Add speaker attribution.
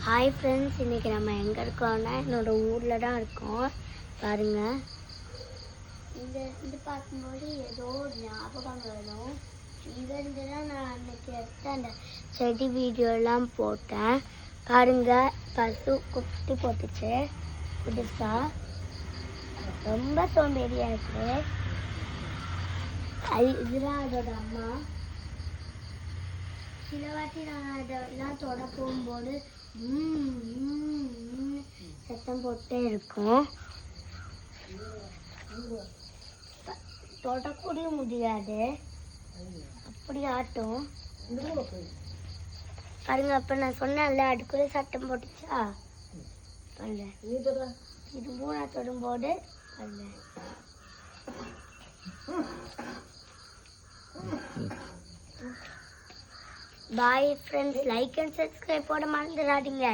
Speaker 1: Hi friends, இன்றைக்கி நம்ம எங்கே இருக்கோம்னா என்னோடய ஊரில் தான் இருக்கோம். பாருங்கள், இது பார்க்கும்போது ஏதோ ஒரு ஞாபகம் வரும். இங்கேருந்து தான் நான் அன்றைக்கி எடுத்த அந்த செடி வீடியோலாம் போட்டேன். பாருங்கள், பசு குட்டி போட்டுச்சு புதுசாக. ரொம்ப சோம்பேறியாக இருக்குது. இதுதான் அதோட அம்மா. சில வாட்டி நான் அதெல்லாம் தொட போகும்போது சத்தம் போட்டே இருக்கும். தொடக்கூடிய முடியாது, அப்படி ஆட்டும். பாருங்க, அப்ப நான் சொன்னேன்ல அதுக்குள்ளே சத்தம் போட்டுச்சா. இது மூணா தொடும்போது பாருங்க. Bye friends, like and subscribe போட மறந்துடாதீங்க.